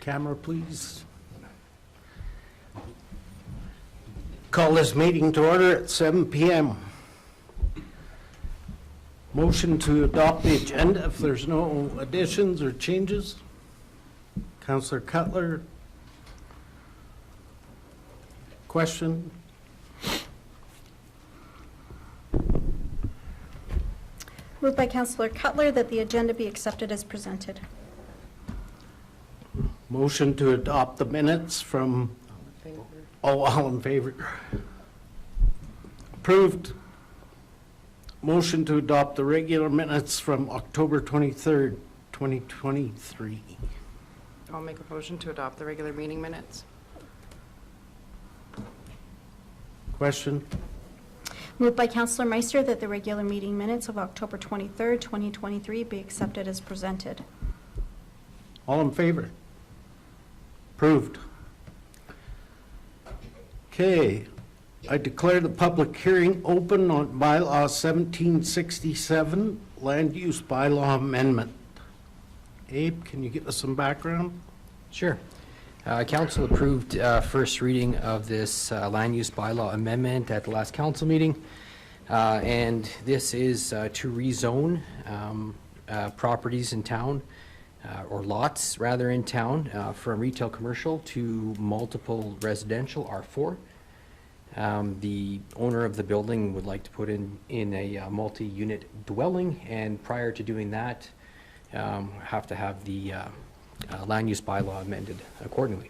Camera, please. Call this meeting to order at 7 p.m. Motion to adopt the agenda if there's no additions or changes. Councillor Cutler. Question? Moved by Councillor Cutler that the agenda be accepted as presented. Motion to adopt the minutes from, all in favor. Approved. Motion to adopt the regular minutes from October 23rd, 2023. I'll make a motion to adopt the regular meeting minutes. Question? Moved by Councillor Meister that the regular meeting minutes of October 23rd, 2023 be accepted as presented. All in favor? Approved. Okay, I declare the public hearing open on bylaw 1767, land use bylaw amendment. Abe, can you give us some background? Sure. Council approved first reading of this land use bylaw amendment at the last council meeting. And this is to rezone properties in town, or lots rather in town, from retail commercial to multiple residential R4. The owner of the building would like to put in a multi-unit dwelling, and prior to doing that, have to have the land use bylaw amended accordingly.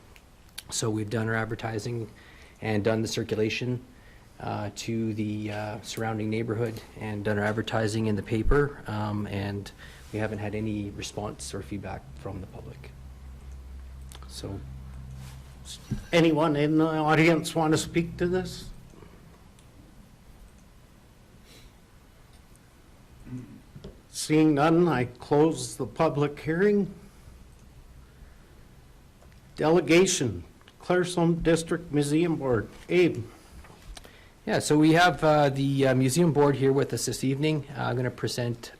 So we've done our advertising and done the circulation to the surrounding neighborhood and done our advertising in the paper, and we haven't had any response or feedback from the public. So, Anyone in the audience want to speak to this? Seeing none, I close the public hearing. Delegation, Claresholm District Museum Board. Abe. yeah, so we have the museum board here with us this evening. I'm going to present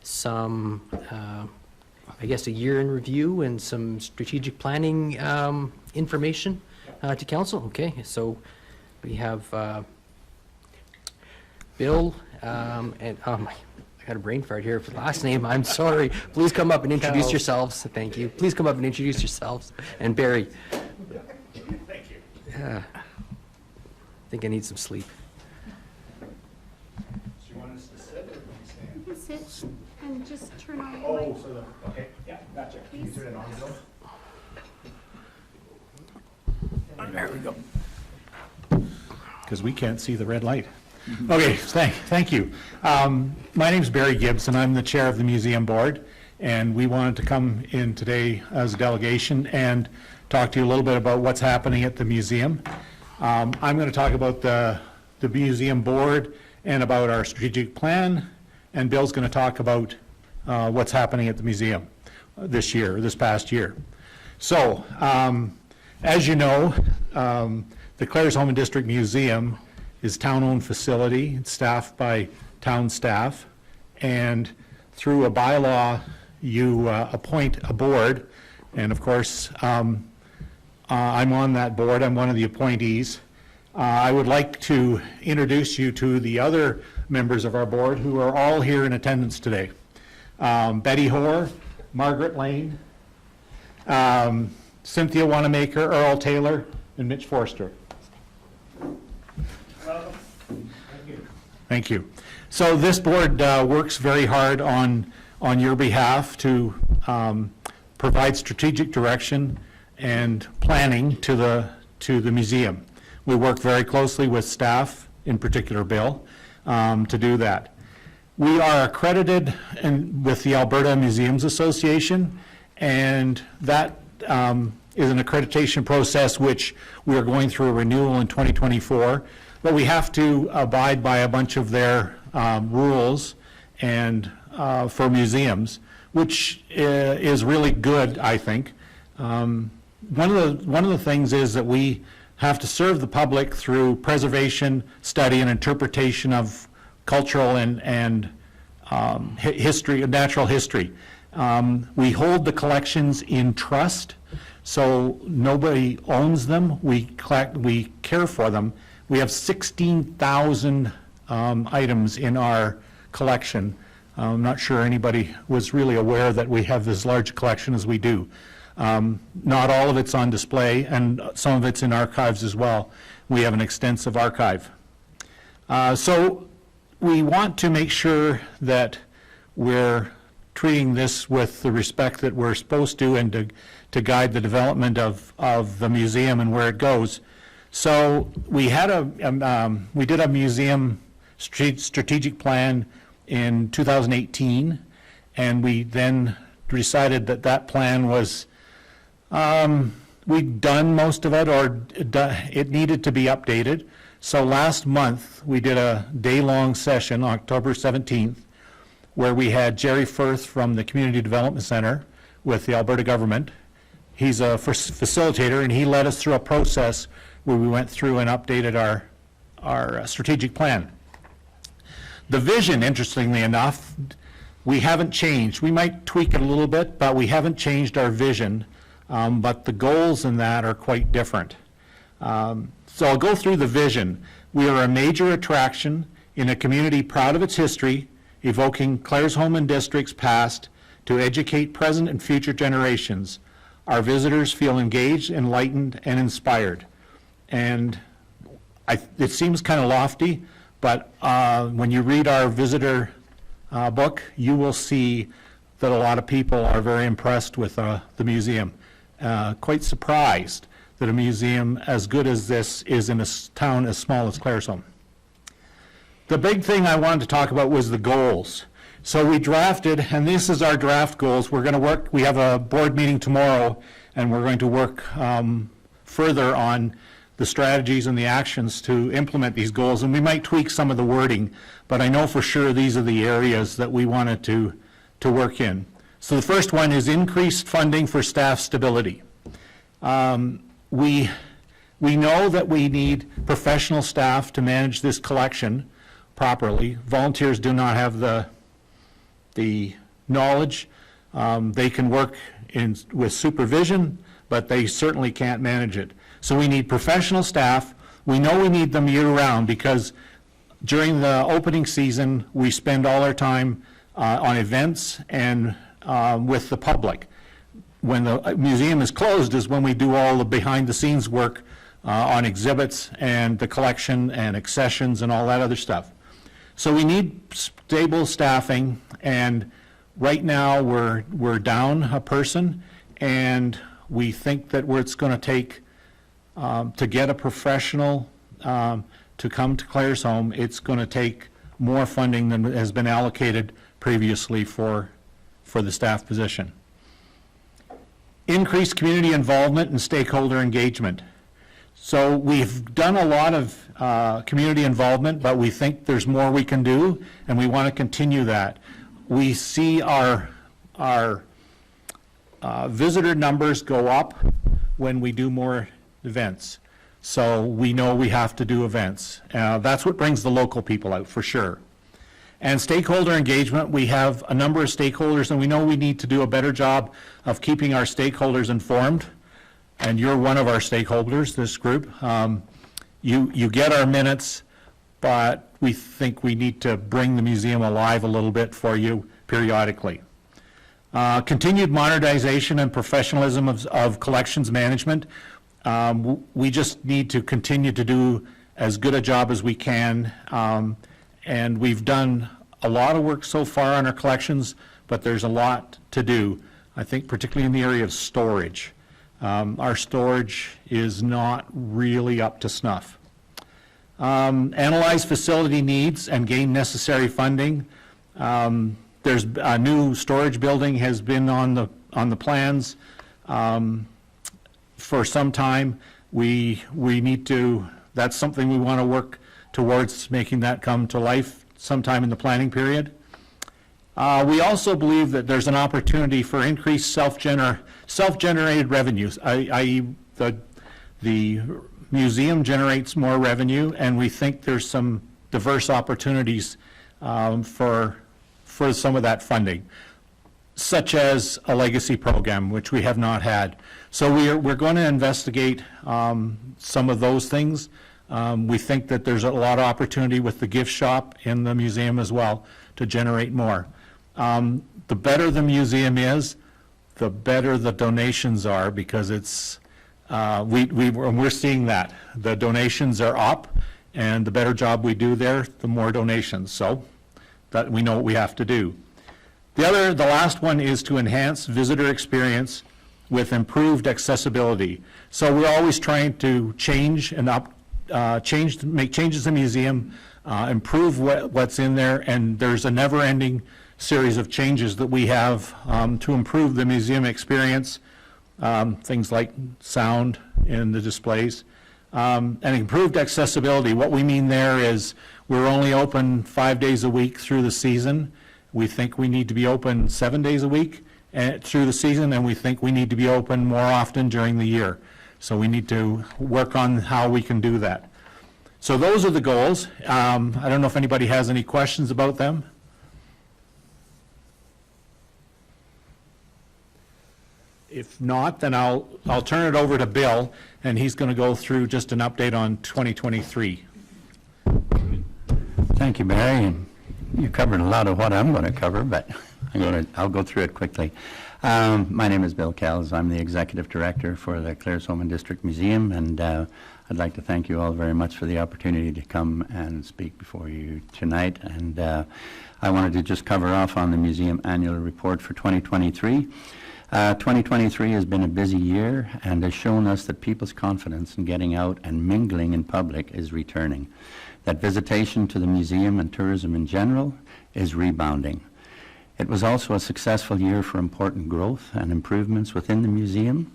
some, I guess, a year in review and some strategic planning information to council. Okay, so we have Bill and I got a brain fart here for the last name. I'm sorry. Please come up and introduce yourselves. Thank you. Please come up and introduce yourselves. And Barry. Thank you. Yeah. I think I need some sleep. Do you want us to sit or stand? Sit and just turn on the Oh, so the, okay, yeah, gotcha. Can you Please. turn it on, Bill? There we go. Because we can't see the red light. Okay, thank you. My name's Barry Gibbs, and I'm the chair of the museum board, and we wanted to come in today as a delegation and talk to you a little bit about what's happening at the museum. I'm going to talk about the museum board and about our strategic plan, and Bill's going to talk about what's happening at the museum this past year. So, as you know, the Claresholm District Museum is town-owned facility. It's staffed by town staff, and through a bylaw, you appoint a board, and of course, I'm on that board. I'm one of the appointees. I would like to introduce you to the other members of our board who are all here in attendance today. Betty Hoare, Margaret Lane, Cynthia Wanamaker, Earl Taylor, and Mitch Forster. Thank you. So this board works very hard on your behalf to provide strategic direction and planning to the museum. We work very closely with staff, in particular Bill, to do that. We are accredited with the Alberta Museums Association, and that is an accreditation process which we are going through a renewal in 2024. But we have to abide by a bunch of their rules and for museums, which is really good, I think. One of the things is that we have to serve the public through preservation, study, and interpretation of cultural and history, natural history. We hold the collections in trust, so nobody owns them. We care for them. We have 16,000 items in our collection. I'm not sure anybody was really aware that we have this large collection as we do. Not all of it's on display, and some of it's in archives as well. We have an extensive archive. So we want to make sure that we're treating this with the respect that we're supposed to, and to guide the development of the museum and where it goes. So we had we did a museum strategic plan in 2018, and we then decided that that plan was, we'd done most of it, or it needed to be updated. So last month, we did a day-long session, October 17th, where we had Jerry Firth from the Community Development Center with the Alberta government. He's a facilitator, and he led us through a process where we went through and updated our strategic plan. The vision, interestingly enough, we haven't changed. We might tweak it a little bit, but we haven't changed our vision, but the goals in that are quite different. So I'll go through the vision. We are a major attraction in a community proud of its history, evoking Claresholm and districts past to educate present and future generations. Our visitors feel engaged, enlightened, and inspired. And it seems kind of lofty, but when you read our visitor book, you will see that a lot of people are very impressed with the museum. Quite surprised that a museum as good as this is in a town as small as Claresholm. The big thing I wanted to talk about was the goals. So we drafted, and this is our draft goals. We're going to work, we have a board meeting tomorrow, and we're going to work further on the strategies and the actions to implement these goals, and we might tweak some of the wording, but I know for sure these are the areas that we wanted to work in. So the first one is increased funding for staff stability. We know that we need professional staff to manage this collection properly. Volunteers do not have the knowledge. They can work with supervision, but they certainly can't manage it. So we need professional staff. We know we need them year-round because during the opening season, we spend all our time on events and with the public. When the museum is closed is when we do all the behind-the-scenes work on exhibits and the collection and accessions and all that other stuff. So we need stable staffing, and right now we're down a person, and we think that it's going to take to get a professional to come to Claresholm, it's going to take more funding than has been allocated previously for the staff position. Increased community involvement and stakeholder engagement. So we've done a lot of community involvement, but we think there's more we can do, and we want to continue that. We see our visitor numbers go up when we do more events. So we know we have to do events. That's what brings the local people out, for sure. And stakeholder engagement, we have a number of stakeholders, and we know we need to do a better job of keeping our stakeholders informed. And you're one of our stakeholders, this group. You get our minutes, but we think we need to bring the museum alive a little bit for you periodically. Continued modernization and professionalism of collections management. We just need to continue to do as good a job as we can. And we've done a lot of work so far on our collections, but there's a lot to do, I think particularly in the area of storage. Our storage is not really up to snuff. Analyze facility needs and gain necessary funding. There's a new storage building has been on the plans for some time. We need to, that's something we want to work towards making that come to life sometime in the planning period. We also believe that there's an opportunity for increased self-generated revenues, i.e. the museum generates more revenue, and we think there's some diverse opportunities for some of that funding. such as a legacy program, which we have not had. So we're going to investigate some of those things. We think that there's a lot of opportunity with the gift shop in the museum as well to generate more. The better the museum is, the better the donations are, because it's, we're seeing that. The donations are up, and the better job we do there, the more donations. So that we know what we have to do. The last one is to enhance visitor experience with improved accessibility. So we're always trying to change and make changes in the museum, improve what's in there, and there's a never-ending series of changes that we have to improve the museum experience, things like sound in the displays, and improved accessibility. What we mean there is we're only open 5 days a week through the season. We think we need to be open 7 days a week through the season, and we think we need to be open more often during the year. So we need to work on how we can do that. So those are the goals. I don't know if anybody has any questions about them. If not, then I'll turn it over to Bill, and he's going to go through just an update on 2023. Thank you, Barry. And you covered a lot of what I'm going to cover, but I'll go through it quickly. My name is Bill Kells. I'm the Executive Director for the Claresholm District Museum, and I'd like to thank you all very much for the opportunity to come and speak before you tonight. And I wanted to just cover off on the museum annual report for 2023. 2023 has been a busy year and has shown us that people's confidence in getting out and mingling in public is returning. That visitation to the museum and tourism in general is rebounding. It was also a successful year for important growth and improvements within the museum.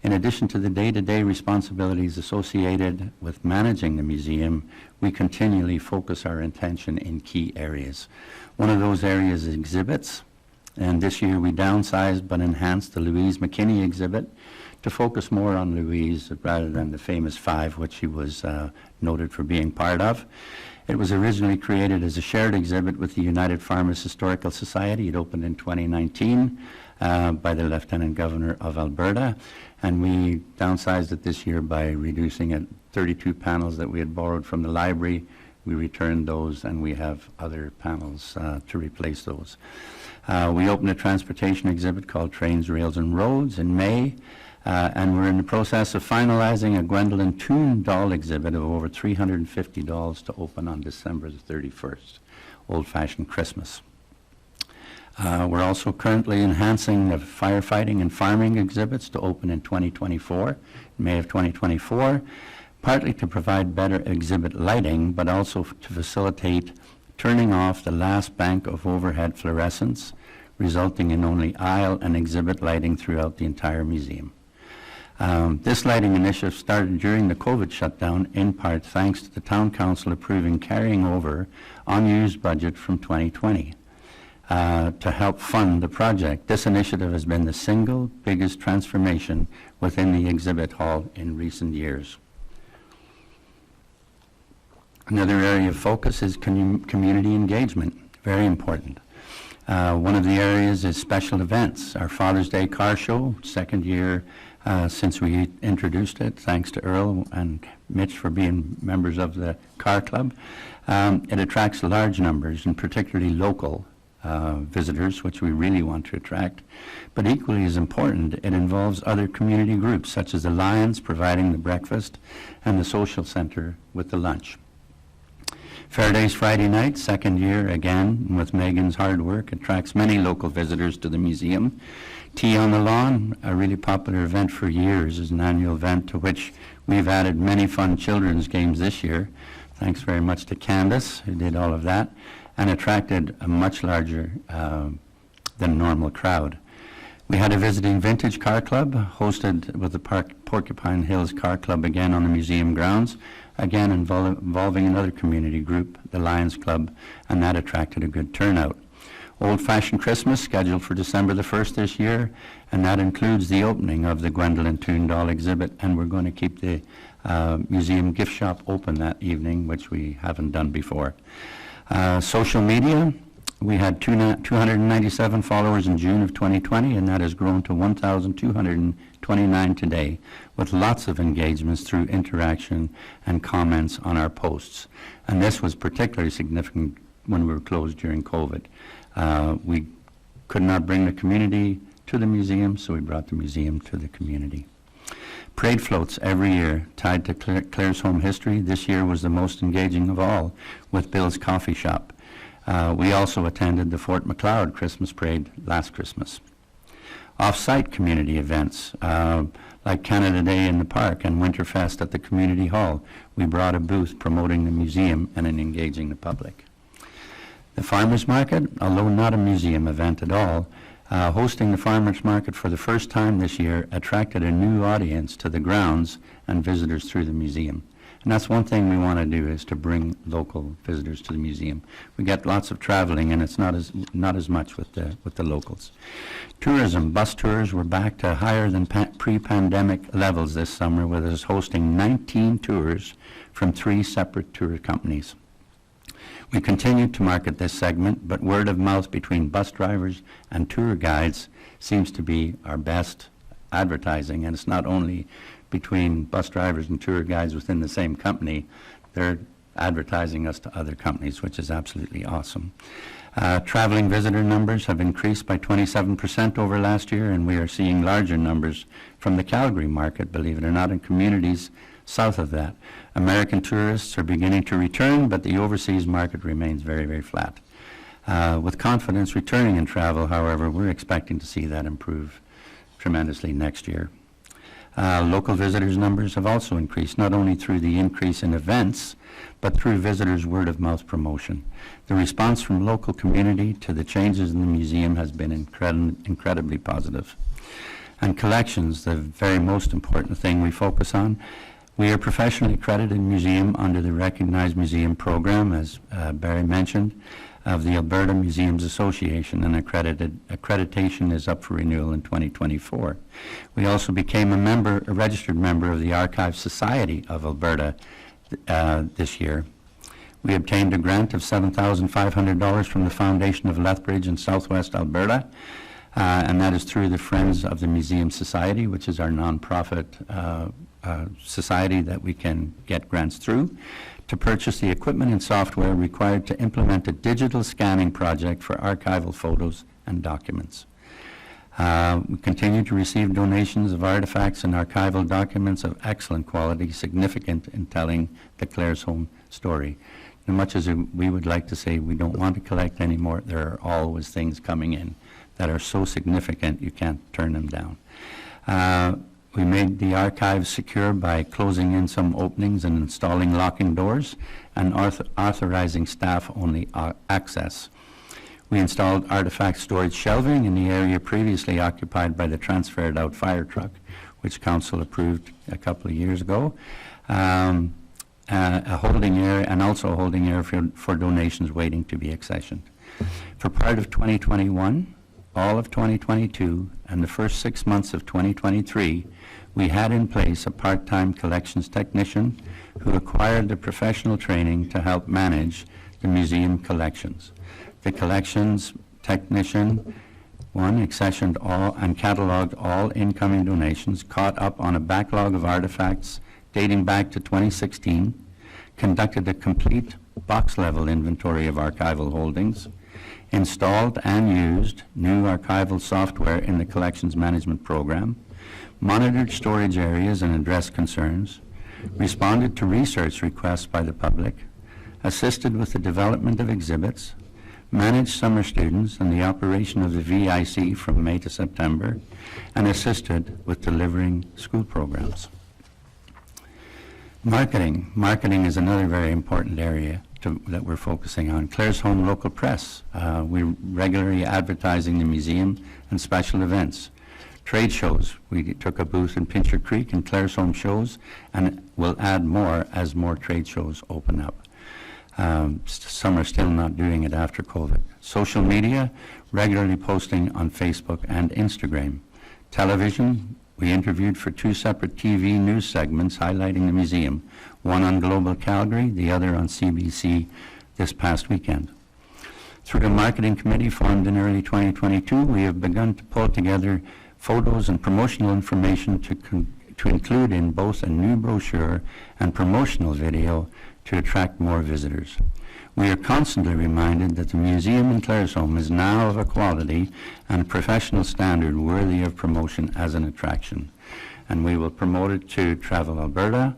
In addition to the day-to-day responsibilities associated with managing the museum, we continually focus our attention in key areas. One of those areas is exhibits. And this year we downsized but enhanced the Louise McKinney exhibit to focus more on Louise rather than the famous five, which she was noted for being part of. It was originally created as a shared exhibit with the United Farmers Historical Society. It opened in 2019 by the Lieutenant Governor of Alberta, and we downsized it this year by reducing it. 32 panels that we had borrowed from the library, we returned those, and we have other panels to replace those. We opened a transportation exhibit called Trains, Rails and Roads in May, and we're in the process of finalizing a Gwendolyn Toon doll exhibit of over 350 dolls to open on December the 31st, Old-Fashioned Christmas. We're also currently enhancing the firefighting and farming exhibits to open in 2024, May of 2024, partly to provide better exhibit lighting, but also to facilitate turning off the last bank of overhead fluorescents, resulting in only aisle and exhibit lighting throughout the entire museum. This lighting initiative started during the COVID shutdown, in part thanks to the Town Council approving carrying over unused budget from 2020 to help fund the project. This initiative has been the single biggest transformation within the exhibit hall in recent years. Another area of focus is community engagement, very important. One of the areas is special events. Our Father's Day car show, second year since we introduced it, thanks to Earl and Mitch for being members of the car club. It attracts large numbers, and particularly local visitors, which we really want to attract. But equally as important, it involves other community groups, such as the Lions providing the breakfast and the social center with the lunch. Fair Days Friday night, second year again, with Megan's hard work, attracts many local visitors to the museum. Tea on the Lawn, a really popular event for years, is an annual event to which we've added many fun children's games this year. Thanks very much to Candace, who did all of that, and attracted a much larger than normal crowd. We had a visiting vintage car club hosted with the Porcupine Hills Car Club again on the museum grounds, again involving another community group, the Lions Club, and that attracted a good turnout. Old-Fashioned Christmas scheduled for December the 1st this year, and that includes the opening of the Gwendolyn Toon doll exhibit, and we're going to keep the museum gift shop open that evening, which we haven't done before. Social media, We had 297 followers in June of 2020, and that has grown to 1,229 today, with lots of engagements through interaction and comments on our posts. And this was particularly significant when we were closed during COVID. We could not bring the community to the museum, so we brought the museum to the community. Parade floats every year tied to Claresholm history. This year was the most engaging of all with Bill's Coffee Shop. We also attended the Fort McLeod Christmas Parade last Christmas. Off-site community events like Canada Day in the Park and Winterfest at the Community Hall. We brought a booth promoting the museum and engaging the public. The Farmers Market, although not a museum event at all, hosting the Farmers Market for the first time this year attracted a new audience to the grounds and visitors through the museum. And that's one thing we want to do, is to bring local visitors to the museum. We get lots of traveling, and it's not as much with the locals. Tourism, bus tours were back to higher than pre-pandemic levels this summer, with us hosting 19 tours from 3 separate tour companies. We continue to market this segment, but word of mouth between bus drivers and tour guides seems to be our best advertising, and it's not only between bus drivers and tour guides within the same company. They're advertising us to other companies, which is absolutely awesome. Traveling visitor numbers have increased by 27% over last year, and we are seeing larger numbers from the Calgary market, believe it or not, in communities south of that. American tourists are beginning to return, but the overseas market remains very, very flat. With confidence returning in travel, however, we're expecting to see that improve tremendously next year. Local visitors numbers have also increased, not only through the increase in events, but through visitors' word-of-mouth promotion. The response from local community to the changes in the museum has been incredibly positive. And collections, the very most important thing we focus on. We are professionally accredited museum under the Recognized Museum Program, as Barry mentioned, of the Alberta Museums Association, and accreditation is up for renewal in 2024. We also became a registered member of the Archives Society of Alberta this year. We obtained a grant of $7,500 from the Foundation of Lethbridge in Southwest Alberta, and that is through the Friends of the Museum Society, which is our nonprofit society that we can get grants through, to purchase the equipment and software required to implement a digital scanning project for archival photos and documents. We continue to receive donations of artifacts and archival documents of excellent quality, significant in telling the Claresholm story. As much as we would like to say we don't want to collect anymore, there are always things coming in that are so significant you can't turn them down. We made the archives secure by closing in some openings and installing locking doors and authorizing staff-only access. We installed artifact storage shelving in the area previously occupied by the transferred-out fire truck, which Council approved a couple of years ago. A holding area, and also a holding area for donations waiting to be accessioned. For part of 2021, all of 2022, and the first 6 months of 2023, we had in place a part-time collections technician who acquired the professional training to help manage the museum collections. The collections technician, accessioned all and cataloged all incoming donations, caught up on a backlog of artifacts dating back to 2016, conducted a complete box-level inventory of archival holdings, installed and used new archival software in the collections management program, monitored storage areas and addressed concerns, responded to research requests by the public, assisted with the development of exhibits, managed summer students and the operation of the VIC from May to September, and assisted with delivering school programs. Marketing. Marketing is another very important area that we're focusing on. Claresholm local press. We're regularly advertising the museum and special events. Trade shows. We took a booth in Pincher Creek and Claresholm shows, and we'll add more as more trade shows open up. Some are still not doing it after COVID. Social media, regularly posting on Facebook and Instagram. Television, we interviewed for 2 separate TV news segments highlighting the museum, one on Global Calgary, the other on CBC this past weekend. Through the marketing committee formed in early 2022, we have begun to pull together photos and promotional information to include in both a new brochure and promotional video to attract more visitors. We are constantly reminded that the museum in Claresholm is now of a quality and professional standard worthy of promotion as an attraction. And we will promote it to Travel Alberta,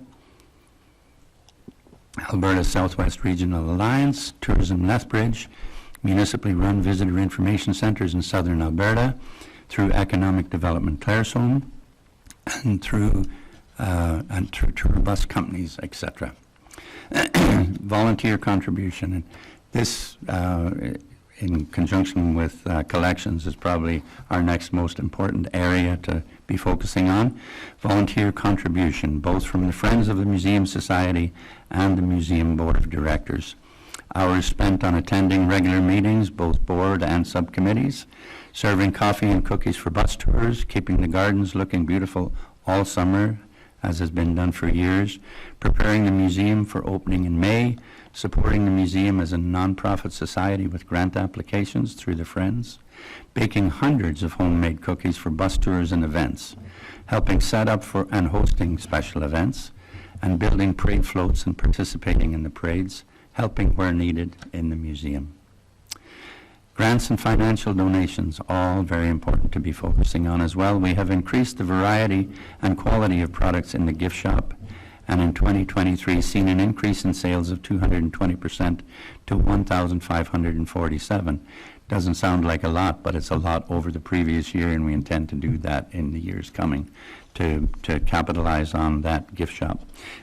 Alberta Southwest Regional Alliance, Tourism Lethbridge, municipally run visitor information centres in southern Alberta, through Economic Development Claresholm, and through tour bus companies, etc. Volunteer contribution. And this, in conjunction with collections, is probably our next most important area to be focusing on. Volunteer contribution, both from the Friends of the Museum Society and the Museum Board of Directors. Hours spent on attending regular meetings, both board and subcommittees, serving coffee and cookies for bus tours, keeping the gardens looking beautiful all summer, as has been done for years, preparing the museum for opening in May, supporting the museum as a non-profit society with grant applications through the Friends, baking hundreds of homemade cookies for bus tours and events, helping set up for and hosting special events, and building parade floats and participating in the parades, helping where needed in the museum. Grants and financial donations, all very important to be focusing on as well. We have increased the variety and quality of products in the gift shop, and in 2023 seen an increase in sales of 220% to 1,547. Doesn't sound like a lot, but it's a lot over the previous year, and we intend to do that in the years coming to capitalize on that gift shop.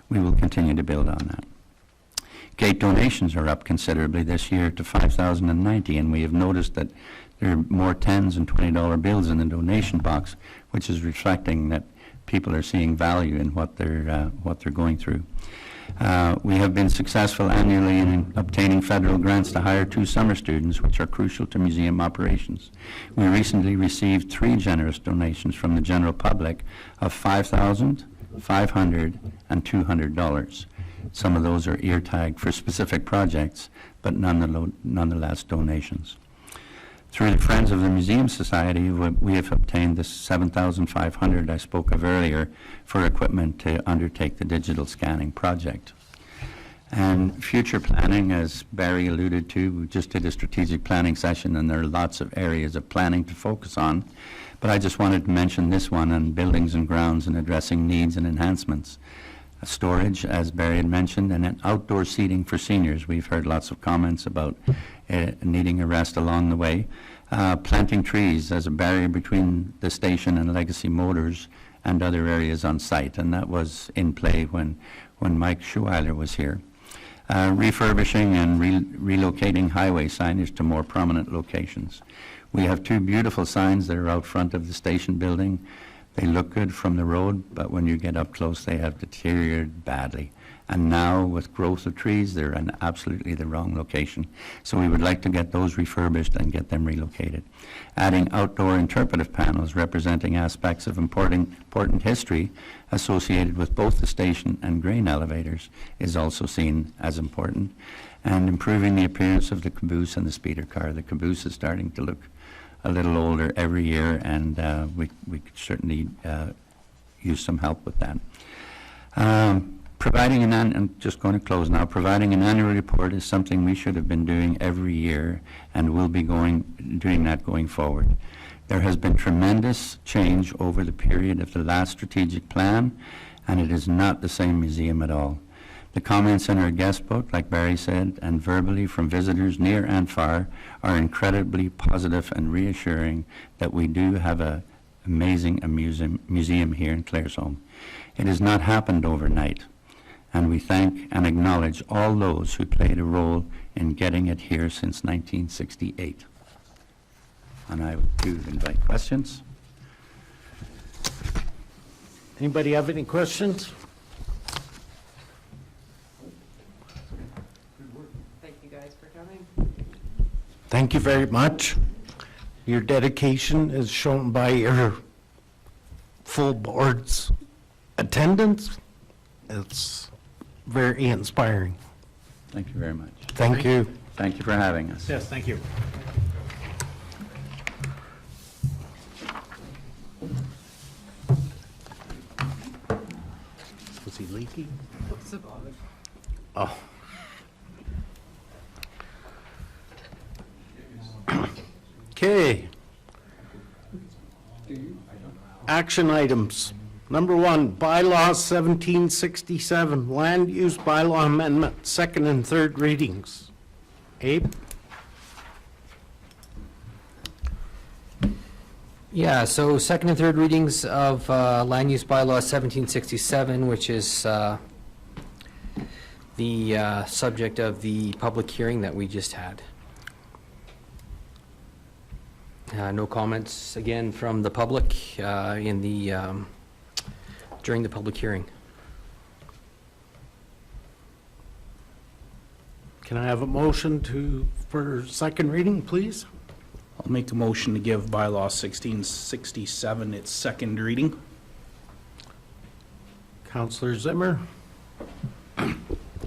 We will continue to build on that. Gate donations are up considerably this year to 5,090, and we have noticed that there are more $10s and $20 bills in the donation box, which is reflecting that people are seeing value in what they're going through. We have been successful annually in obtaining federal grants to hire 2 summer students, which are crucial to museum operations. We recently received 3 generous donations from the general public of $5,000, $500, and $200. Some of those are ear tagged for specific projects, but nonetheless donations. Through the Friends of the Museum Society, we have obtained the $7,500 I spoke of earlier for equipment to undertake the digital scanning project. And future planning, as Barry alluded to, we just did a strategic planning session, and there are lots of areas of planning to focus on. But I just wanted to mention this one on buildings and grounds and addressing needs and enhancements. Storage, as Barry had mentioned, and then outdoor seating for seniors. We've heard lots of comments about needing a rest along the way. Planting trees as a barrier between the station and Legacy Motors and other areas on site, and that was in play when Mike Schuweiler was here. Refurbishing and relocating highway signage to more prominent locations. We have 2 beautiful signs that are out front of the station building. They look good from the road, but when you get up close, they have deteriorated badly. And now, with growth of trees, they're in absolutely the wrong location. So we would like to get those refurbished and get them relocated. Adding outdoor interpretive panels representing aspects of important history associated with both the station and grain elevators is also seen as important. And improving the appearance of the caboose and the speeder car. The caboose is starting to look a little older every year, and we could certainly use some help with that. Providing I'm just going to close now. Providing an annual report is something we should have been doing every year, and we'll be doing that going forward. There has been tremendous change over the period of the last strategic plan, and it is not the same museum at all. The comments in our guest book, like Barry said, and verbally from visitors near and far, are incredibly positive and reassuring that we do have an amazing museum here in Claresholm. It has not happened overnight, and we thank and acknowledge all those who played a role in getting it here since 1968. And I do invite questions. Anybody have any questions? Thank you guys for coming. Thank you very much. Your dedication is shown by your full board's attendance. It's very inspiring. Thank you very much. Thank you. Thank you for having us. Yes, thank you. Was he leaking? Oh. Okay. Action items. Number one, bylaw 1767, land use bylaw amendment, second and third readings. Abe? Yeah, so second and third readings of land use bylaw 1767, which is the subject of the public hearing that we just had. No comments again from the public during the public hearing. Can I have a motion for second reading, please? I'll make a motion to give bylaw 1667 its second reading. Counselor Zimmer?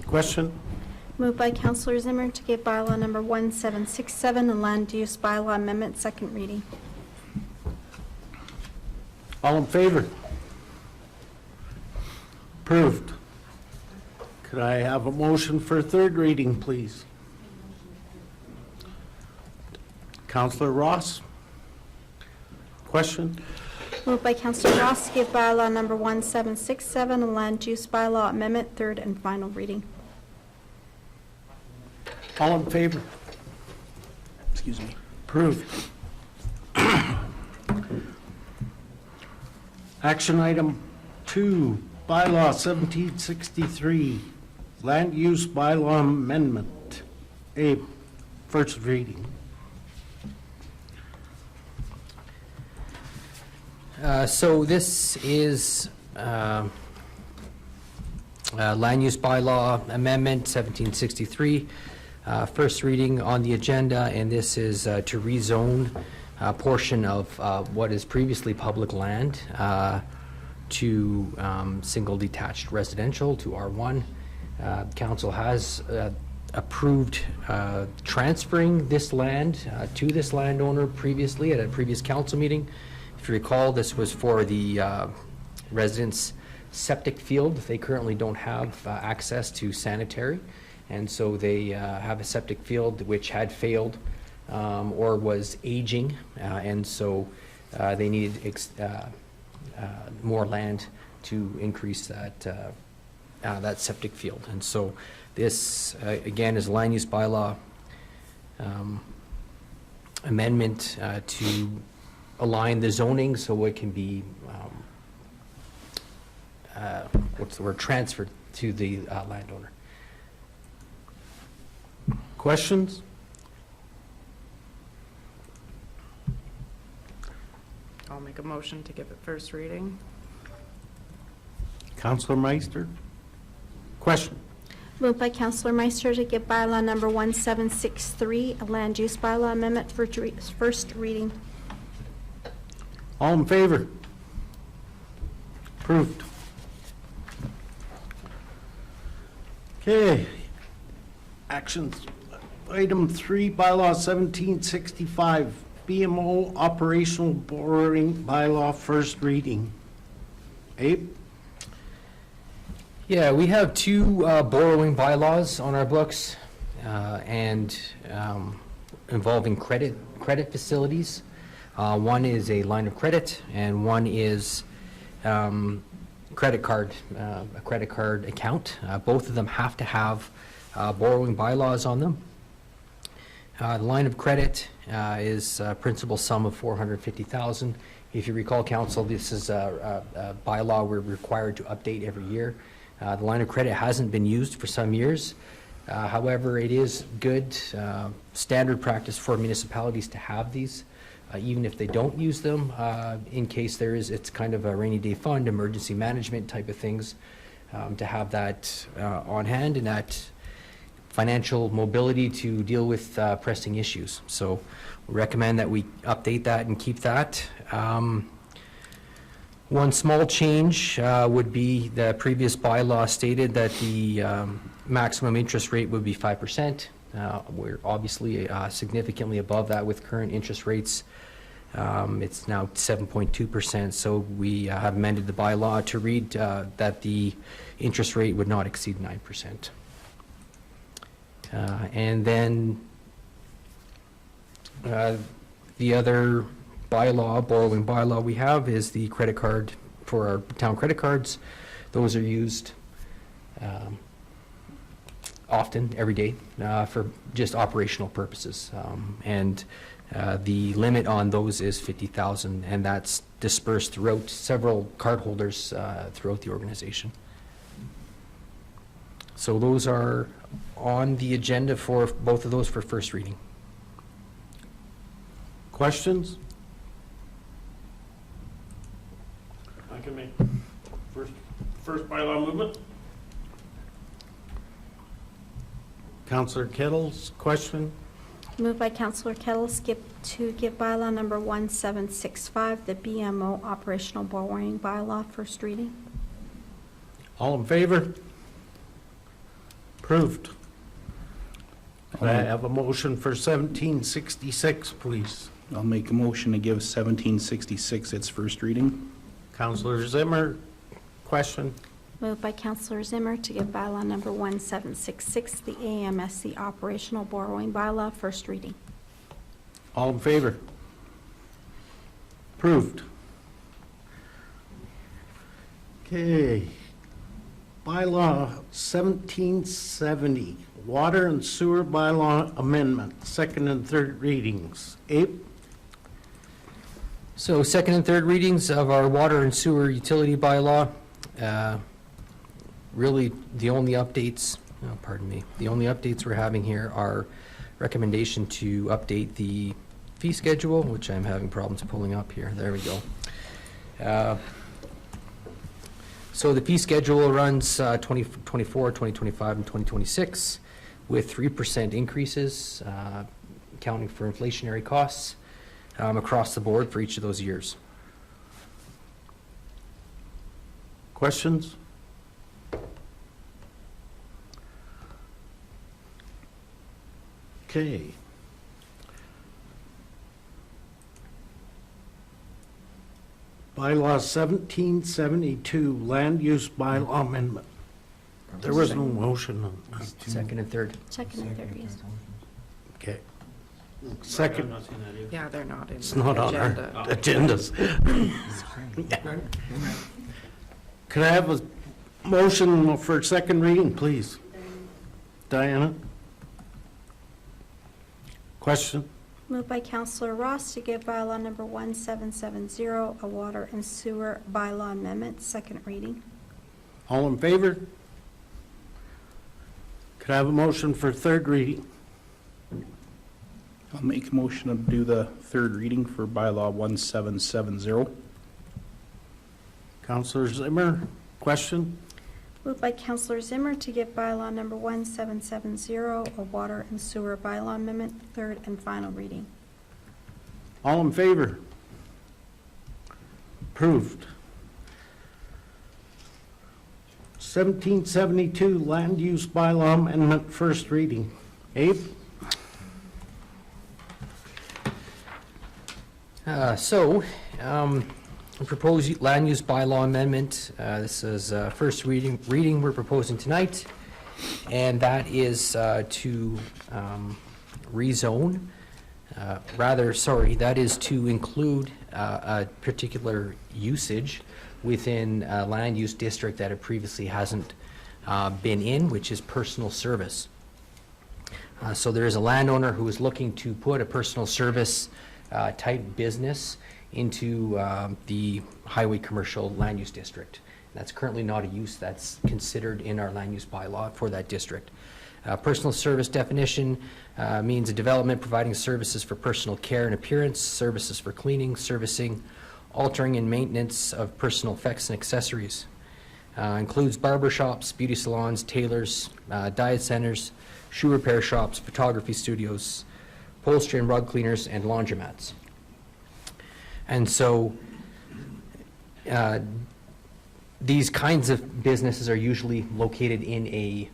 Question? Moved by Counselor Zimmer to give bylaw number 1767, a land use bylaw amendment, second reading. All in favor? Approved. Could I have a motion for third reading, please? Counselor Ross? Question? Moved by Counselor Ross to give bylaw number 1767, a land use bylaw amendment, third and final reading. All in favor? Excuse me. Approved. Action item 2, bylaw 1763, land use bylaw amendment. Abe, first reading. So this is land use bylaw amendment 1763, first reading on the agenda, and this is to rezone a portion of what is previously public land to single detached residential, to R1. Council has approved transferring this land to this landowner previously at a previous council meeting. If you recall, this was for the residents' septic field. They currently don't have access to sanitary, and so they have a septic field which had failed or was aging, and so they needed more land to increase that that septic field. And so this, again, is a land use bylaw amendment to align the zoning so it can be, transferred to the landowner. Questions? I'll make a motion to give it first reading. Counselor Meister? Question? Moved by Counselor Meister to give bylaw number 1763, a land use bylaw amendment for first reading. All in favor? Approved. Okay. Actions. Item 3, bylaw 1765, BMO operational borrowing bylaw, first reading. Abe? Yeah, we have two borrowing bylaws on our books and involving credit facilities. One is a line of credit, and one is a credit card account. Both of them have to have borrowing bylaws on them. The line of credit is a principal sum of $450,000. If you recall, Council, this is a bylaw we're required to update every year. The line of credit hasn't been used for some years. However, it is good standard practice for municipalities to have these, even if they don't use them, in case it's kind of a rainy day fund, emergency management type of things, to have that on hand and that financial mobility to deal with pressing issues. So we recommend that we update that and keep that. One small change would be the previous bylaw stated that the maximum interest rate would be 5%. We're obviously significantly above that with current interest rates. It's now 7.2%, so we have amended the bylaw to read that the interest rate would not exceed 9%. And then the other borrowing bylaw we have is the credit card for our town credit cards. Those are used often, every day, for just operational purposes. And the limit on those is 50,000, and that's dispersed throughout several cardholders throughout the organization. So those are on the agenda for both of those for first reading. Questions? I can make first bylaw movement. Councillor Kettles, question? Moved by Councillor Kettle, to give bylaw number 1765, the BMO operational borrowing bylaw, first reading. All in favor? Approved. Could I have a motion for 1766, please? I'll make a motion to give 1766 its first reading. Councillor Zimmer, question? Moved by Councillor Zimmer to give bylaw number 1766, the AMSC operational borrowing bylaw, first reading. All in favor? Approved. Okay. Bylaw 1770, Water and Sewer Bylaw Amendment, second and third readings. Abe? So second and third readings of our water and sewer utility bylaw. Really, the only updates, the only updates we're having here are recommendation to update the fee schedule, which I'm having problems pulling up here. There we go. So the fee schedule runs 2024, 2025, and 2026 with 3% increases, accounting for inflationary costs across the board for each of those years. Questions? Okay. Bylaw 1772, Land Use Bylaw Amendment. There was no motion on this. Second and third. Second and third reading. Okay. Second, Yeah, they're not in it's the not on our agenda. agendas. Could I have a motion for second reading, please? Diana? Question? Moved by Councillor Ross to give bylaw number 1770, a water and sewer bylaw amendment, second reading. All in favor? Could I have a motion for third reading? I'll make a motion to do the third reading for bylaw 1770. Councillor Zimmer, question? Moved by Councillor Zimmer to give bylaw number 1770, a water and sewer bylaw amendment, third and final reading. All in favor? Approved. 1772, Land Use Bylaw Amendment, first reading. Abe? The proposed land use bylaw amendment, this is first reading we're proposing tonight, and that is to rezone, that is to include a particular usage within a land use district that it previously hasn't been in, which is personal service. So there is a landowner who is looking to put a personal service type business into the highway commercial land use district. That's currently not a use that's considered in our land use bylaw for that district. Personal service definition means a development providing services for personal care and appearance, services for cleaning, servicing, altering and maintenance of personal effects and accessories. Includes barber shops, beauty salons, tailors, diet centers, shoe repair shops, photography studios, upholstery and rug cleaners, and laundromats. And so these kinds of businesses are usually located in a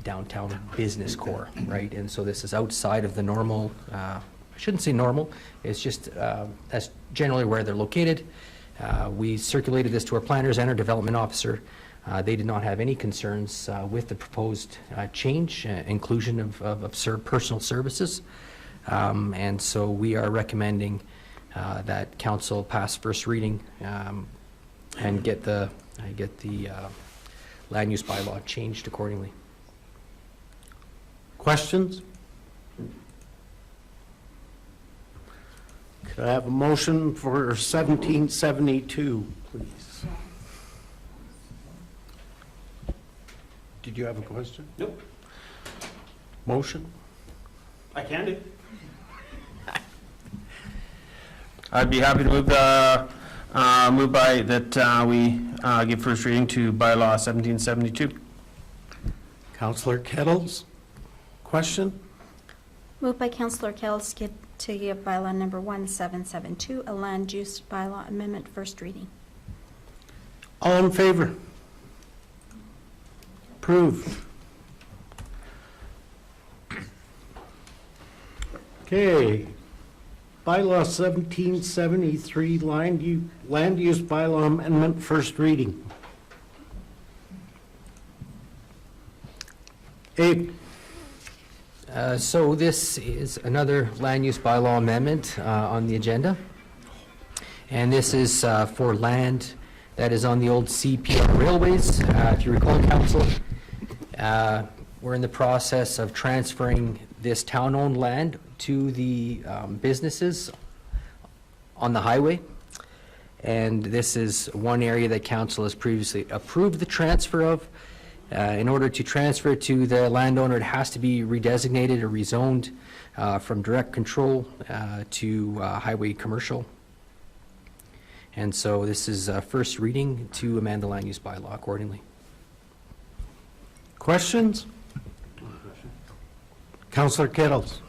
downtown business core, right? And so this is outside of the normal, I shouldn't say normal, it's just, that's generally where they're located. We circulated this to our planners and our development officer. They did not have any concerns with the proposed change, inclusion of personal services. And so we are recommending that council pass first reading and get the land use bylaw changed accordingly. Questions? Could I have a motion for 1772, please? Did you have a question? Nope. Motion? I can do. I'd be happy to move we give first reading to bylaw 1772. Counselor Kettles? Question? Moved by Councillor Kells to give bylaw number 1772, a land use bylaw amendment, first reading. All in favor? Approved. Okay. Bylaw 1773, land use bylaw amendment, first reading. Abe? So this is another land use bylaw amendment on the agenda. And this is for land that is on the old CPR railways. If you recall, council, we're in the process of transferring this town-owned land to the businesses on the highway. And this is one area that council has previously approved the transfer of. In order to transfer it to the landowner, it has to be redesignated or rezoned from direct control to highway commercial. And so this is first reading to amend the land use bylaw accordingly. Questions? Counselor Kettles?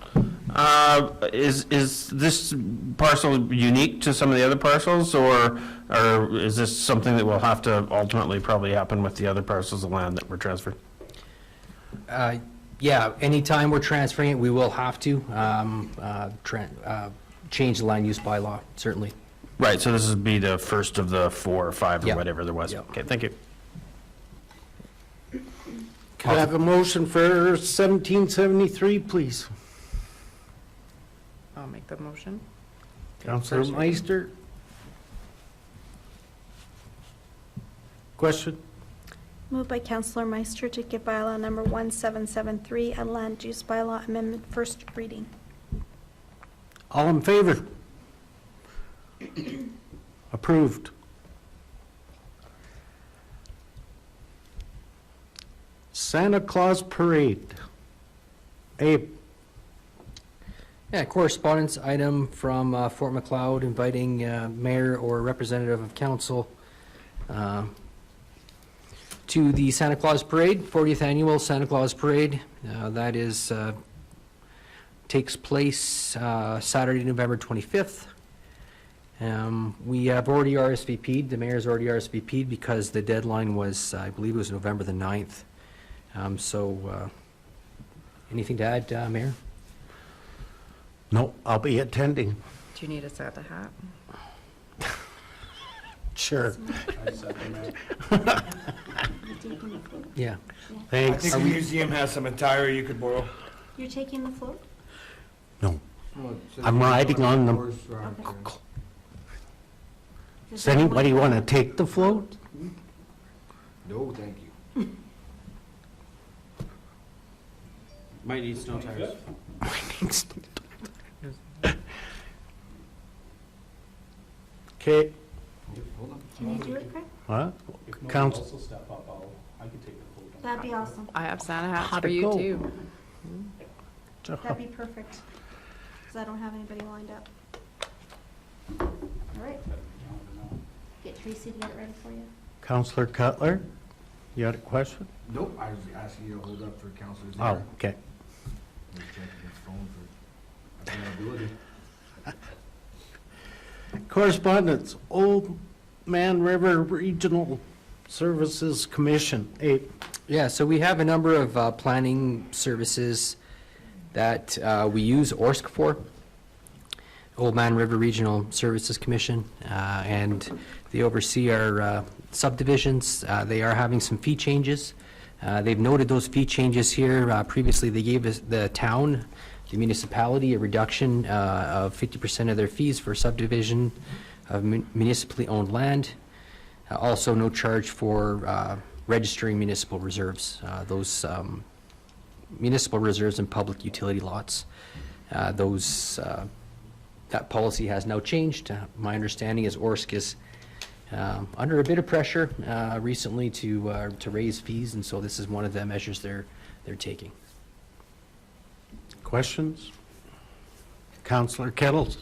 Is this parcel unique to some of the other parcels, or is this something that will have to ultimately probably happen with the other parcels of land that were transferred? Yeah, anytime we're transferring it, we will have to change the land use bylaw, certainly. Right, so this would be the first of the 4 or 5 or Yep. whatever there was. Yep. Okay, thank you. Could I have a motion for 1773, please? I'll make the motion. Counselor Meister? Question? Moved by Councillor Meister to give bylaw number 1773, a land use bylaw amendment, first reading. All in favor? Approved. Santa Claus Parade. Abe? Yeah, correspondence item from Fort McLeod inviting mayor or representative of council to the Santa Claus Parade, 40th annual Santa Claus Parade. That is, takes place Saturday, November 25th. We have already RSVP'd, the mayor's already RSVP'd because the deadline was, I believe it was November the 9th. Anything to add, Mayor? No, I'll be attending. Do you need a Santa hat? Sure. Yeah. I Thanks. think the museum has some attire you could borrow. You're taking the floor? No. I'm riding on them. Okay. Does anybody want to take the float? No, thank you. Might need snow tires. Okay, Hold on. Can you do it, Craig? what? If nobody Council. else will step up, I can take the vote. That'd be awesome. I have Santa hats How'd for it you go? too. That'd be perfect, because I don't have anybody lined up. All right. Get Tracy to get it ready for you. Counselor Cutler, you had a question? Nope, I was asking you to hold up for Councilor Oh, Zaire. okay. He's checking his phone for availability. Correspondence, Old Man River Regional Services Commission. Abe? Yeah, so we have a number of planning services that we use ORSC for, Old Man River Regional Services Commission, and they oversee our subdivisions. They are having some fee changes. They've noted those fee changes here. Previously, they gave us, the town, the municipality, a reduction of 50% of their fees for subdivision of municipally owned land. Also, no charge for registering municipal reserves, those municipal reserves and public utility lots. That policy has now changed. My understanding is ORSC is under a bit of pressure recently to raise fees, and so this is one of the measures they're taking. Questions? Councillor Kettles?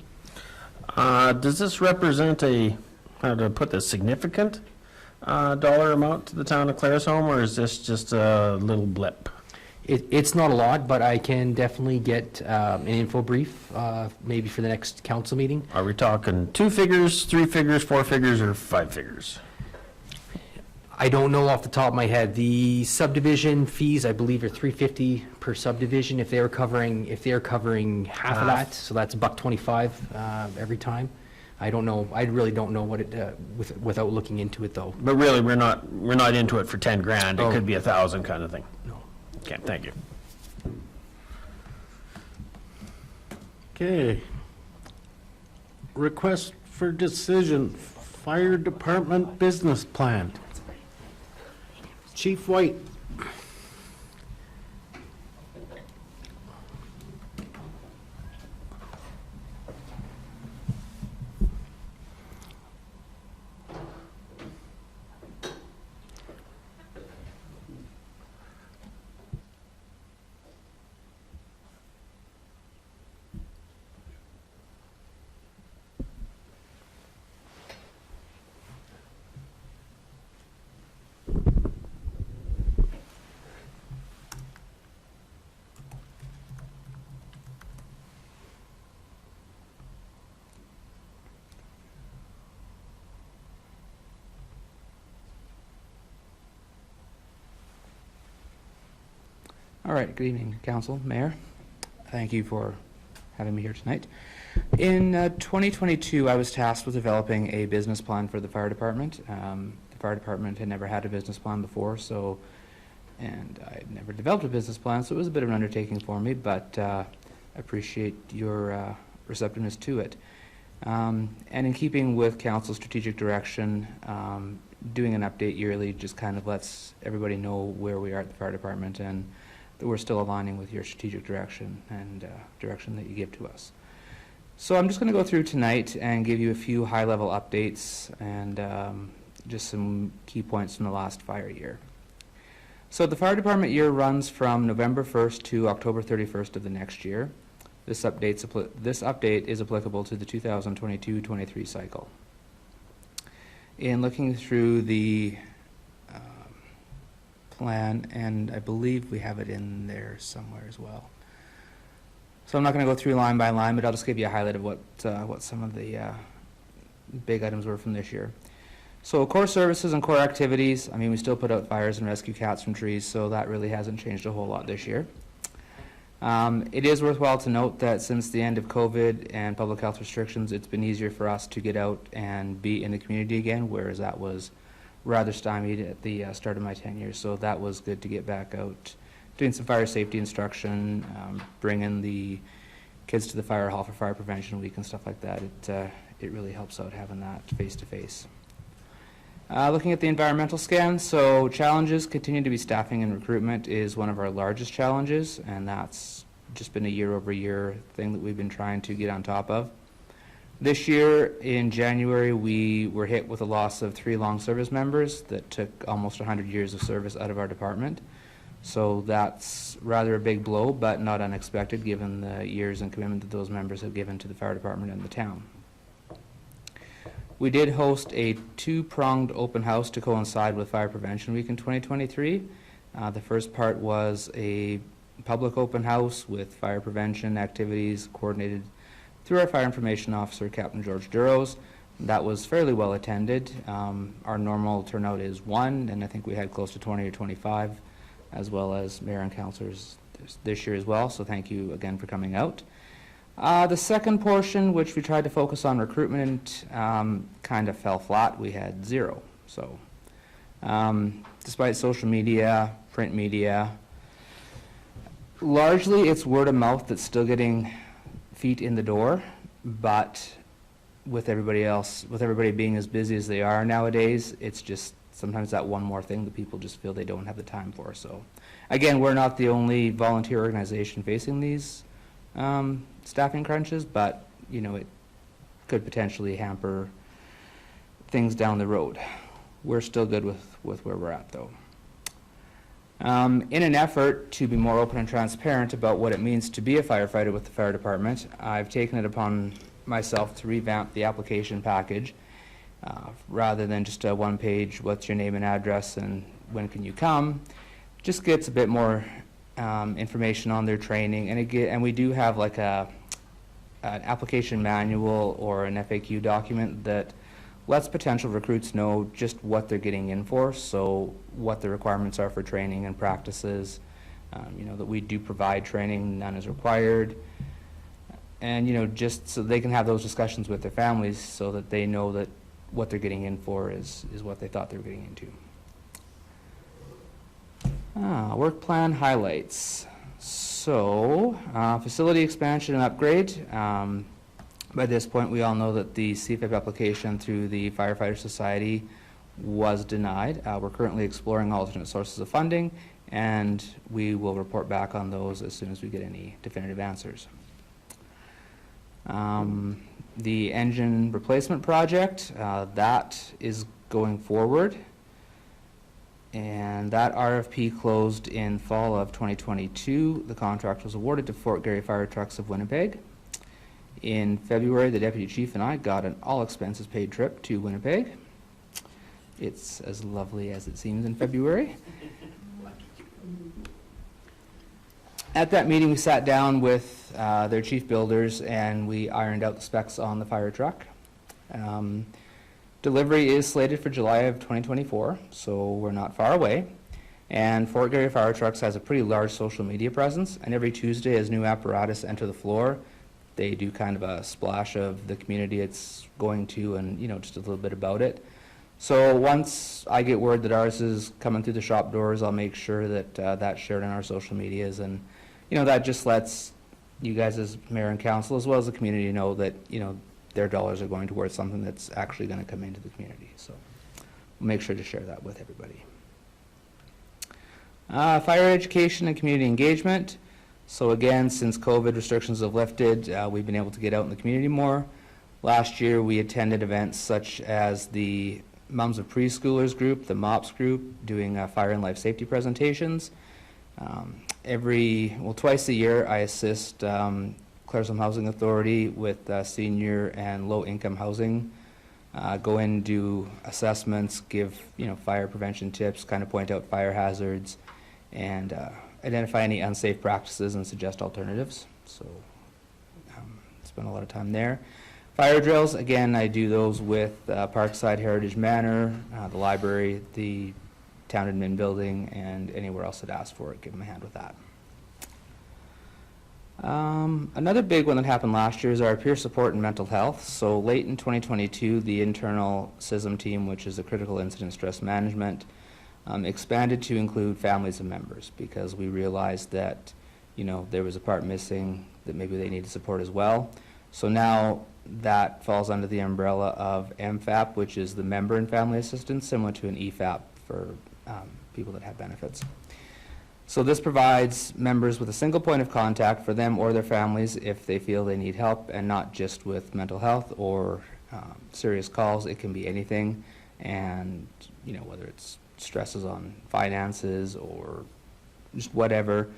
Does this represent a, how to put this, significant dollar amount to the town of Claresholm, or is this just a little blip? It's not a lot, but I can definitely get an info brief, maybe for the next council meeting. Are we talking 2 figures, 3 figures, 4 figures, or 5 figures? I don't know off the top of my head. The subdivision fees, I believe, are $3.50 per subdivision if they're covering half of that, so that's $1.25 every time. I don't know. I really don't know what it without looking into it, though. But really, we're not into it for 10 grand. It Oh. could be 1,000 kind of thing. No. Okay, thank you. Okay. Request for decision, Fire Department Business Plan. Chief White. All right, good evening, Council, Mayor. Thank you for having me here tonight. In 2022, I was tasked with developing a business plan for the fire department. The fire department had never had a business plan before, and I had never developed a business plan, so it was a bit of an undertaking for me, but I appreciate your receptiveness to it. And in keeping with Council's strategic direction, doing an update yearly just kind of lets everybody know where we are at the fire department and that we're still aligning with your strategic direction and direction that you give to us. So I'm just going to go through tonight and give you a few high-level updates and just some key points from the last fire year. So the fire department year runs from November 1st to October 31st of the next year. This update is applicable to the 2022-23 cycle. In looking through the plan, and I believe we have it in there somewhere as well. So I'm not going to go through line by line, but I'll just give you a highlight of what some of the big items were from this year. So core services and core activities, I mean, we still put out fires and rescue cats from trees, so that really hasn't changed a whole lot this year. It is worthwhile to note that since the end of COVID and public health restrictions, it's been easier for us to get out and be in the community again, whereas that was rather stymied at the start of my tenure. So that was good to get back out, doing some fire safety instruction, bringing the kids to the fire hall for fire prevention week and stuff like that. It really helps out having that face-to-face. Looking at the environmental scan, so challenges continue to be staffing and recruitment is one of our largest challenges, and that's just been a year-over-year thing that we've been trying to get on top of. This year, in January, we were hit with a loss of 3 long service members that took almost 100 years of service out of our department. So that's rather a big blow, but not unexpected given the years and commitment that those members have given to the fire department and the town. We did host a 2-pronged open house to coincide with Fire Prevention Week in 2023. The first part was a public open house with fire prevention activities coordinated through our fire information officer, Captain George Duros. That was fairly well attended. Our normal turnout is 1, and I think we had close to 20 or 25. as well as mayor and councilors this year as well, so thank you again for coming out. The second portion, which we tried to focus on recruitment, kind of fell flat. We had 0. So despite social media, print media, largely it's word of mouth that's still getting feet in the door, but with everybody being as busy as they are nowadays, it's just sometimes that one more thing that people just feel they don't have the time for. So again, we're not the only volunteer organization facing these staffing crunches, but it could potentially hamper things down the road. We're still good with where we're at, though. In an effort to be more open and transparent about what it means to be a firefighter with the fire department, I've taken it upon myself to revamp the application package rather than just a one-page, what's your name and address and when can you come. Just gets a bit more information on their training, and we do have like an application manual or an FAQ document that lets potential recruits know just what they're getting in for, so what the requirements are for training and practices, that we do provide training, none is required, and just so they can have those discussions with their families so that they know that what they're getting in for is what they thought they were getting into. Work plan highlights. So, facility expansion and upgrade. By this point, we all know that the CFIP application through the Firefighter Society was denied. We're currently exploring alternate sources of funding, and we will report back on those as soon as we get any definitive answers. The engine replacement project, that is going forward. And that RFP closed in fall of 2022. The contract was awarded to Fort Garry Fire Trucks of Winnipeg. In February, the deputy chief and I got an all-expenses-paid trip to Winnipeg. It's as lovely as it seems in February. At that meeting, we sat down with their chief builders and we ironed out the specs on the fire truck. Delivery is slated for July of 2024, so we're not far away. And Fort Garry Fire Trucks has a pretty large social media presence, and every Tuesday as new apparatus enter the floor, they do kind of a splash of the community it's going to and, just a little bit about it. So once I get word that ours is coming through the shop doors, I'll make sure that that's shared on our social medias, and, that just lets you guys as mayor and council, as well as the community, know that, their dollars are going towards something that's actually going to come into the community. So we'll make sure to share that with everybody. Fire education and community engagement. So again, since COVID restrictions have lifted, we've been able to get out in the community more. Last year we attended events such as the Moms of Preschoolers group, the MOPS group, doing fire and life safety presentations. Twice a year I assist Claresholm Housing Authority with senior and low-income housing. Go in, do assessments, give fire prevention tips, kind of point out fire hazards, and identify any unsafe practices and suggest alternatives. So spend a lot of time there. Fire drills, again, I do those with Parkside Heritage Manor, the library, the town admin building, and anywhere else that asks for it, give them a hand with that. Another big one that happened last year is our peer support and mental health. So late in 2022, the internal CISM team, which is the Critical Incident Stress Management, expanded to include families of members, because we realized that, there was a part missing that maybe they needed support as well. So now that falls under the umbrella of MFAP, which is the Member and Family Assistance, similar to an EFAP for people that have benefits. So this provides members with a single point of contact for them or their families if they feel they need help, and not just with mental health or serious calls. It can be anything, and whether it's stresses on finances or just whatever,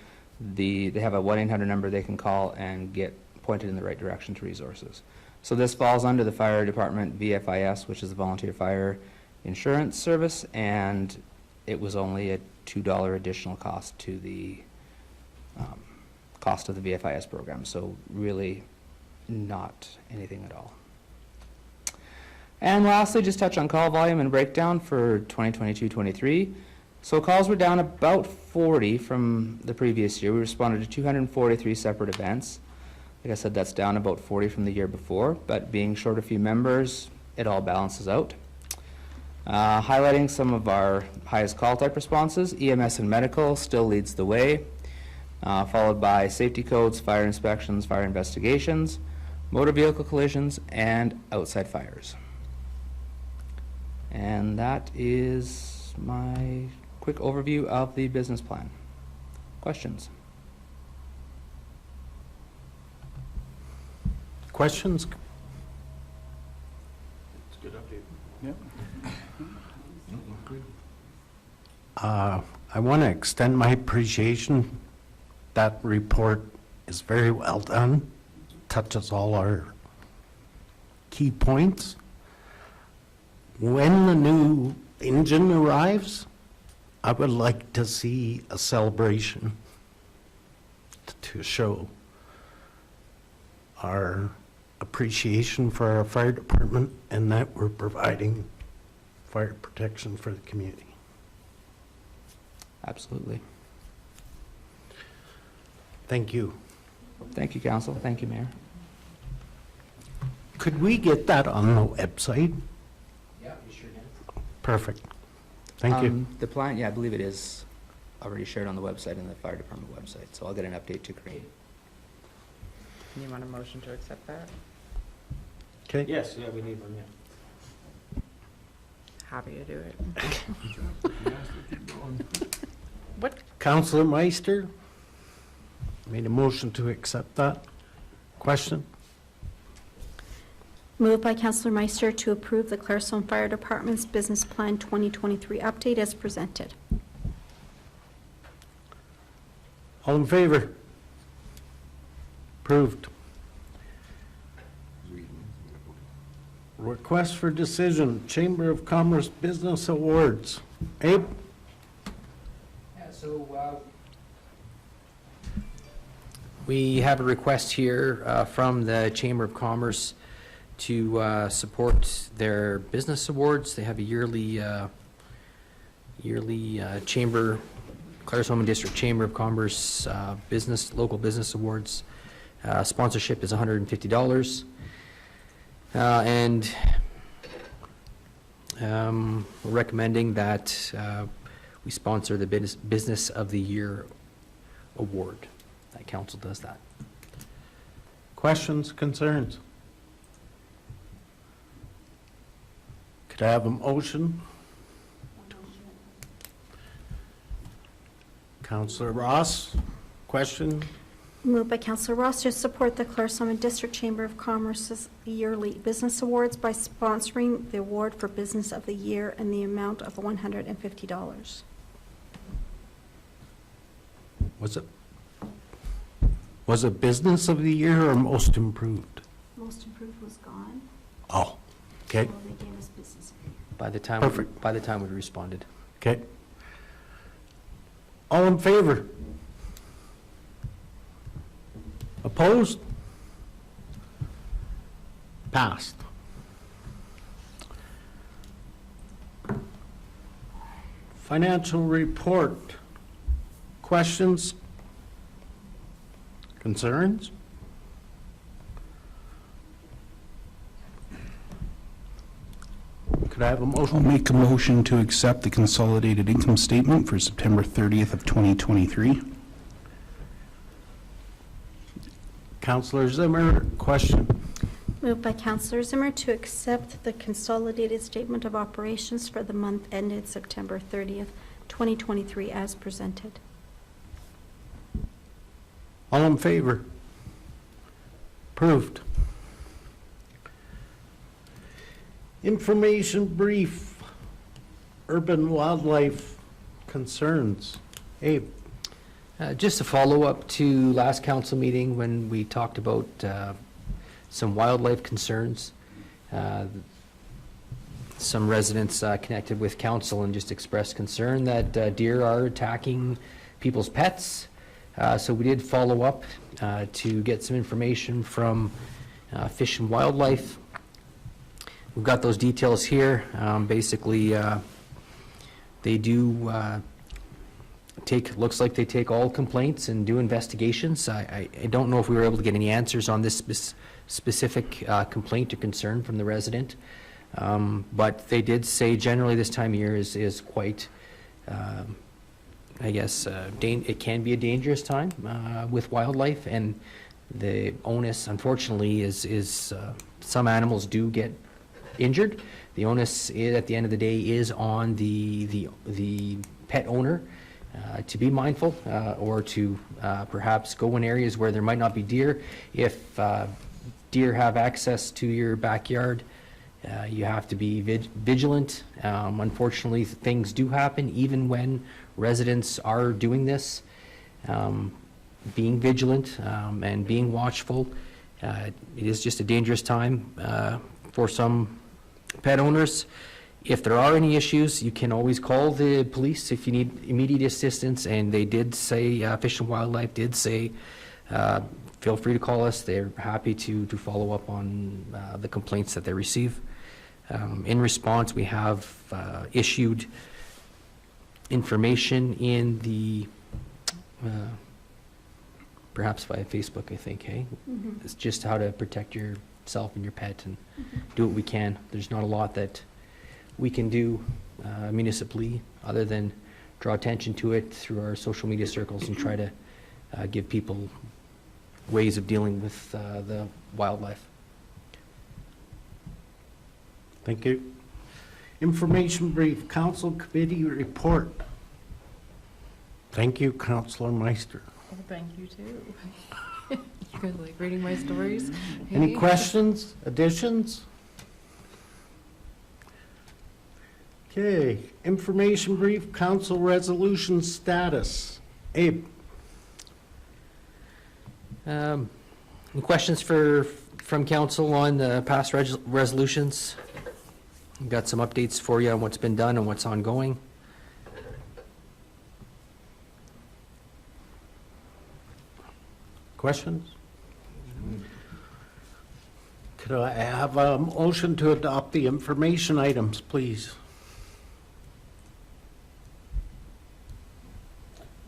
they have a 1-800 number they can call and get pointed in the right direction to resources. So this falls under the fire department VFIS, which is the Volunteer Fire Insurance Service, and it was only a $2 additional cost to the cost of the VFIS program, so really not anything at all. And lastly, just touch on call volume and breakdown for 2022-23. So calls were down about 40 from the previous year. We responded to 243 separate events. Like I said, that's down about 40 from the year before, but being short a few members, it all balances out. Highlighting some of our highest call type responses, EMS and medical still leads the way, followed by safety codes, fire inspections, fire investigations, motor vehicle collisions, and outside fires. And that is my quick overview of the business plan. Questions? Questions? It's a good update. I want to extend my appreciation. That report is very well done, touches all our key points. When the new engine arrives, I would like to see a celebration to show our appreciation for our fire department and that we're providing fire protection for the community. Absolutely. Thank you. Thank you, Council. Thank you, Mayor. Could we get that on the website? Yeah, you sure can. Perfect. Thank you. The plan, yeah, I believe it is already shared on the website and the fire department website, so I'll get an update to create. You want a motion to accept that? Okay. Yes, yeah, we need one, yeah. Happy to do it. Councillor Meister made a motion to accept that. Question? Moved by Councillor Meister to approve the Claresholm Fire Department's Business Plan 2023 update as presented. All in favor? Approved. Request for decision, Chamber of Commerce Business Awards. Abe? Yeah, so we have a request here from the Chamber of Commerce to support their business awards. They have a yearly chamber, Claresholm District Chamber of Commerce local business awards. Sponsorship is $150. And we're recommending that we sponsor the Business of the Year award. That council does that. Questions, concerns? Could I have a motion? Councillor Ross, question? Moved by Councillor Ross to support the Claresholm District Chamber of Commerce's yearly business awards by sponsoring the award for Business of the Year in the amount of $150. Was it Business of the Year or Most Improved? Most Improved was gone. Oh, okay, So they gave us Business of the Year. Perfect. By the time we responded. okay. All in favor? Opposed? Passed. Financial report. Questions? Concerns? Could I have a motion? I'll make a motion to accept the consolidated income statement for September 30th of 2023. Councillor Zimmer, question. Moved by Councillor Zimmer to accept the consolidated statement of operations for the month ended September 30th, 2023 as presented. All in favor? Approved. Information brief, urban wildlife concerns. Abe? Just a follow-up to last council meeting when we talked about some wildlife concerns. Some residents connected with council and just expressed concern that deer are attacking people's pets. So we did follow up to get some information from Fish and Wildlife. We've got those details here. Basically, They do looks like they take all complaints and do investigations. I don't know if we were able to get any answers on this specific complaint or concern from the resident. But they did say generally this time of year is quite, I guess, it can be a dangerous time with wildlife, and the onus, unfortunately, is some animals do get injured. The onus, at the end of the day, is on the pet owner to be mindful or to perhaps go in areas where there might not be deer. If deer have access to your backyard, you have to be vigilant. Unfortunately, things do happen even when residents are doing this. Being vigilant and being watchful. It is just a dangerous time for some pet owners. If there are any issues, you can always call the police if you need immediate assistance, and they did say, Fish and Wildlife did say, feel free to call us. They're happy to follow up on the complaints that they receive. In response, we have issued information in the, perhaps via Facebook, I think, hey? It's just how to protect yourself and your pet and do what we can. There's not a lot that we can do municipally other than draw attention to it through our social media circles and try to give people ways of dealing with the wildlife. Thank you. Information brief, council committee report. Thank you, Councillor Meister. Oh, thank you, too. You guys like reading my stories? Any Hey. questions, additions? Okay, information brief, council resolution status. Abe? Any questions from council on the past resolutions? We've got some updates for you on what's been done and what's ongoing. Questions? Could I have a motion to adopt the information items, please?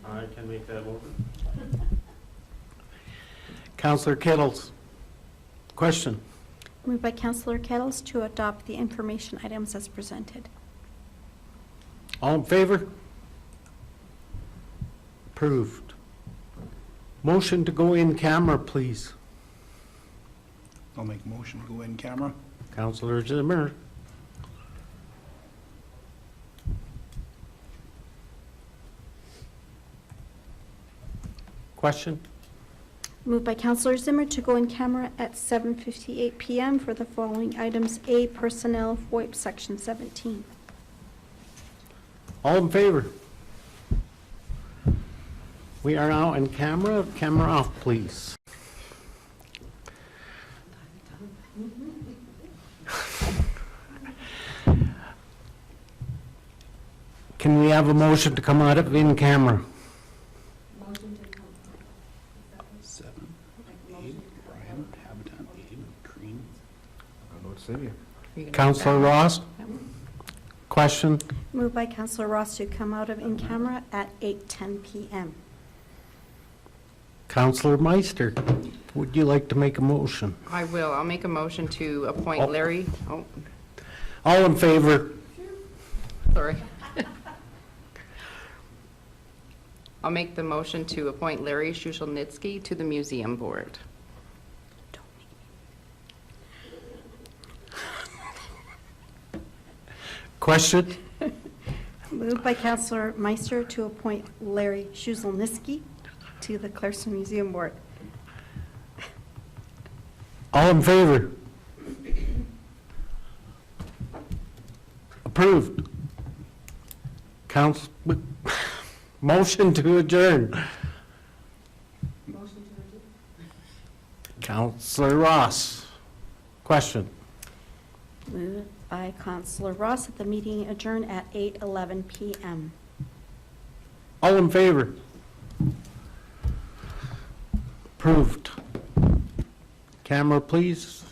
I can make that motion. Councillor Kittles? Question? Moved by Councillor Kettles to adopt the information items as presented. All in favor? Approved. Motion to go in camera, please. I'll make a motion to go in camera. Councillor Zimmer. Question? Moved by Councillor Zimmer to go in camera at 7:58 PM for the following items. A, Personnel, VoIP Section 17. All in favor? We are now in camera. Camera off, please. Can we have a motion to come out of in camera? I don't know what to say to you. Are you gonna Councillor do that? Ross? Question? Moved by Councillor Ross to come out of in camera at 8:10 PM. Councillor Meister, would you like to make a motion? I will. I'll make a motion to appoint Oh. Larry, oh, All in favor? sorry. I'll make the motion to appoint Larry Shushelnitsky to the museum board. Question? Moved by Councillor Meister to appoint Larry Shuzelniski to the Claresholm Museum Board. All in favor? Approved. Council, motion to adjourn. Councillor Ross. Question? Moved by Councillor Ross that the meeting adjourn at 8:11 PM. All in favor? Approved. Camera, please.